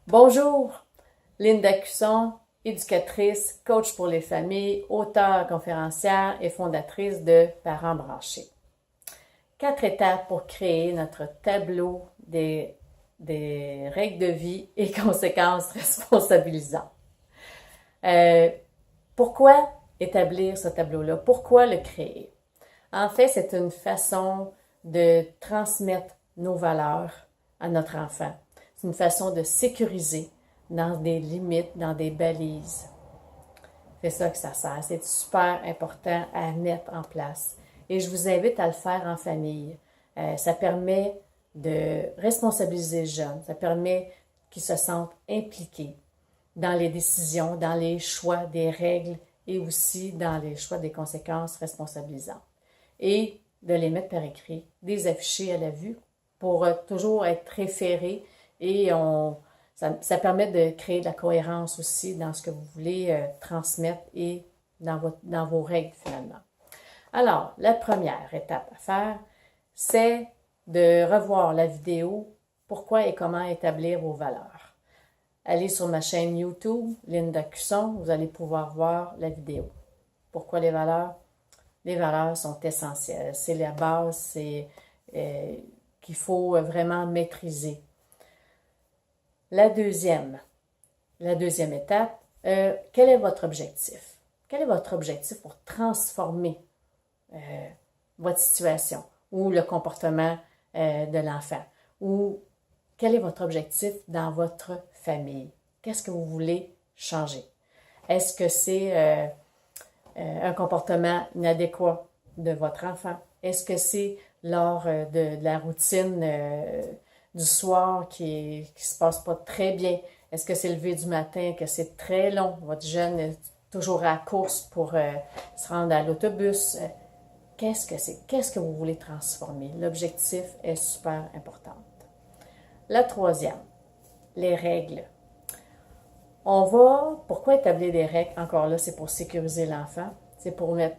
Bonjour, Linda Cusson, éducatrice, coach pour les familles, auteure, conférencière et fondatrice de Parents branchés. 4 étapes pour créer notre tableau des règles de vie et conséquences responsabilisantes. Pourquoi établir ce tableau-là? Pourquoi le créer? En fait, c'est une façon de transmettre nos valeurs à notre enfant. C'est une façon de sécuriser dans des limites, dans des balises. C'est ça que ça sert. C'est super important à mettre en place. Et je vous invite à le faire en famille. Ça permet de responsabiliser les jeunes. Ça permet qu'ils se sentent impliqués dans les décisions, dans les choix des règles et aussi dans les choix des conséquences responsabilisantes. Et de les mettre par écrit, des afficher à la vue pour toujours être référés et ça permet de créer de la cohérence aussi dans ce que vous voulez transmettre et dans vos règles finalement. Alors, la première étape à faire, c'est de revoir la vidéo « Pourquoi et comment établir vos valeurs ». Allez sur ma chaîne YouTube, Linda Cusson, vous allez pouvoir voir la vidéo. Pourquoi les valeurs? Les valeurs sont essentielles. C'est la base, c'est qu'il faut vraiment maîtriser. La deuxième étape, quel est votre objectif? Quel est votre objectif pour transformer votre situation ou le comportement de l'enfant? Ou quel est votre objectif dans votre famille? Qu'est-ce que vous voulez changer? Est-ce que c'est un comportement inadéquat de votre enfant? Est-ce que c'est lors de la routine du soir qui se passe pas très bien? Est-ce que c'est lever du matin, que c'est très long? Votre jeune est toujours à la course pour se rendre à l'autobus. Qu'est-ce que c'est? Qu'est-ce que vous voulez transformer? L'objectif est super important. La troisième, les règles. Pourquoi établir des règles? Encore là, c'est pour sécuriser l'enfant. C'est pour mettre,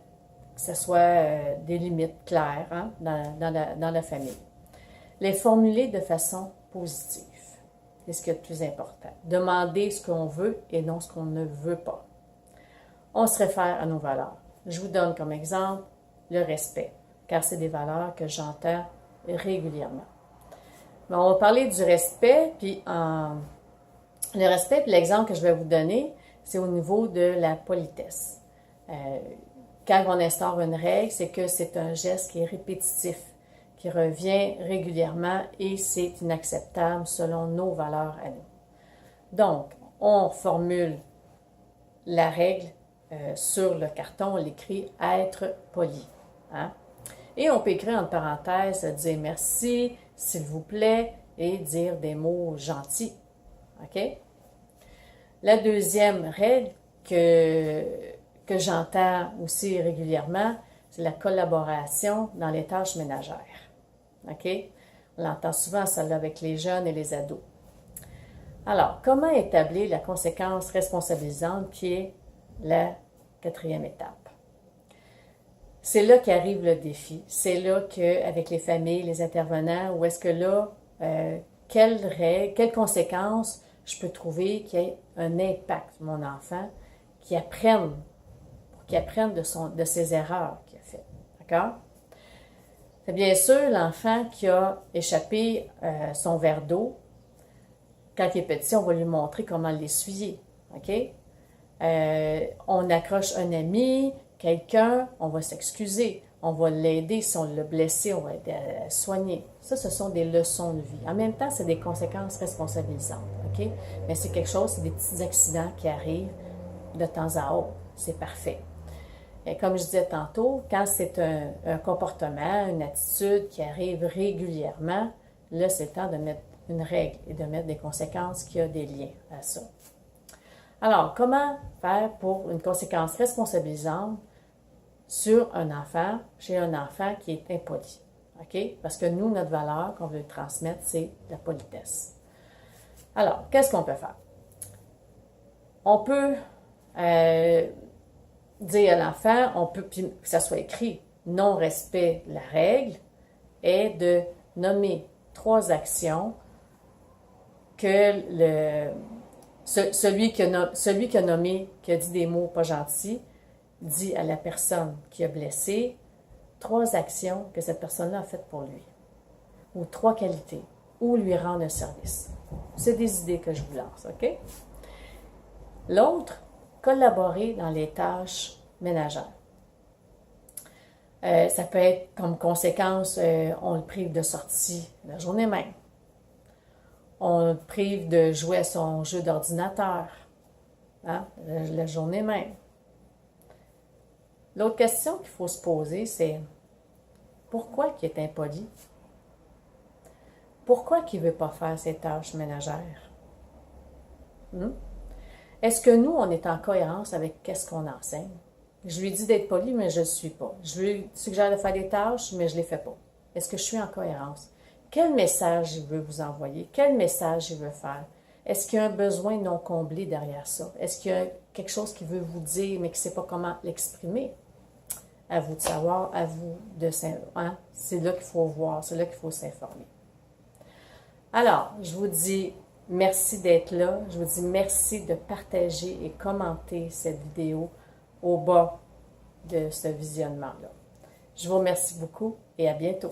que ce soit des limites claires dans la famille. Les formuler de façon positive. C'est ce qui est le plus important. Demander ce qu'on veut et non ce qu'on ne veut pas. On se réfère à nos valeurs. Je vous donne comme exemple le respect, car c'est des valeurs que j'entends régulièrement. Mais on va parler du respect, puis le respect, puis l'exemple que je vais vous donner, c'est au niveau de la politesse. Quand on instaure une règle, c'est que c'est un geste qui est répétitif, qui revient régulièrement et c'est inacceptable selon nos valeurs à nous. Donc, on formule la règle sur le carton, on l'écrit « être poli ». Hein? Et on peut écrire entre parenthèses, dire merci, s'il vous plaît, et dire des mots gentils. OK? La deuxième règle que j'entends aussi régulièrement, c'est la collaboration dans les tâches ménagères. OK? On l'entend souvent, celle-là, avec les jeunes et les ados. Alors, comment établir la conséquence responsabilisante qui est la quatrième étape? C'est là qu'arrive le défi. C'est là qu'avec les familles, les intervenants, où est-ce que là, quelles conséquences je peux trouver qui ait un impact sur mon enfant, qui apprenne de ses erreurs qu'il a faites. D'accord? C'est bien sûr l'enfant qui a échappé son verre d'eau. Quand il est petit, on va lui montrer comment l'essuyer. OK? On accroche un ami, quelqu'un, on va s'excuser. On va l'aider si on l'a blessé, on va aider à soigner. Ça, ce sont des leçons de vie. En même temps, c'est des conséquences responsabilisantes. OK? Mais c'est quelque chose, c'est des petits accidents qui arrivent de temps à autre. C'est parfait. Et comme je disais tantôt, quand c'est un comportement, une attitude qui arrive régulièrement, là, c'est le temps de mettre une règle et de mettre des conséquences qui ont des liens à ça. Alors, comment faire pour une conséquence responsabilisante sur un enfant, chez un enfant qui est impoli? OK? Parce que nous, notre valeur qu'on veut transmettre, c'est la politesse. Alors, qu'est-ce qu'on peut faire? On peut dire à l'enfant, puis que ça soit écrit, non-respect de la règle, est de nommer 3 actions que celui qui a nommé, qui a dit des mots pas gentils, dit à la personne qui a blessé 3 actions que cette personne-là a faites pour lui, ou 3 qualités, ou lui rendre un service. C'est des idées que je vous lance, OK? L'autre, collaborer dans les tâches ménagères. Ça peut être comme conséquence, on le prive de sortie la journée même. On le prive de jouer à son jeu d'ordinateur, hein, la journée même. L'autre question qu'il faut se poser, c'est pourquoi il est impoli? Pourquoi il ne veut pas faire ses tâches ménagères? Est-ce que nous, on est en cohérence avec qu'est-ce qu'on enseigne? Je lui dis d'être poli, mais je ne le suis pas. Je lui suggère de faire des tâches, mais je ne les fais pas. Est-ce que je suis en cohérence? Quel message il veut vous envoyer? Quel message il veut faire? Est-ce qu'il y a un besoin non comblé derrière ça? Est-ce qu'il y a quelque chose qu'il veut vous dire, mais qu'il ne sait pas comment l'exprimer? À vous de savoir, à vous de s'informer. Hein? C'est là qu'il faut voir, c'est là qu'il faut s'informer. Alors, je vous dis merci d'être là. Je vous dis merci de partager et commenter cette vidéo au bas de ce visionnement-là. Je vous remercie beaucoup et à bientôt.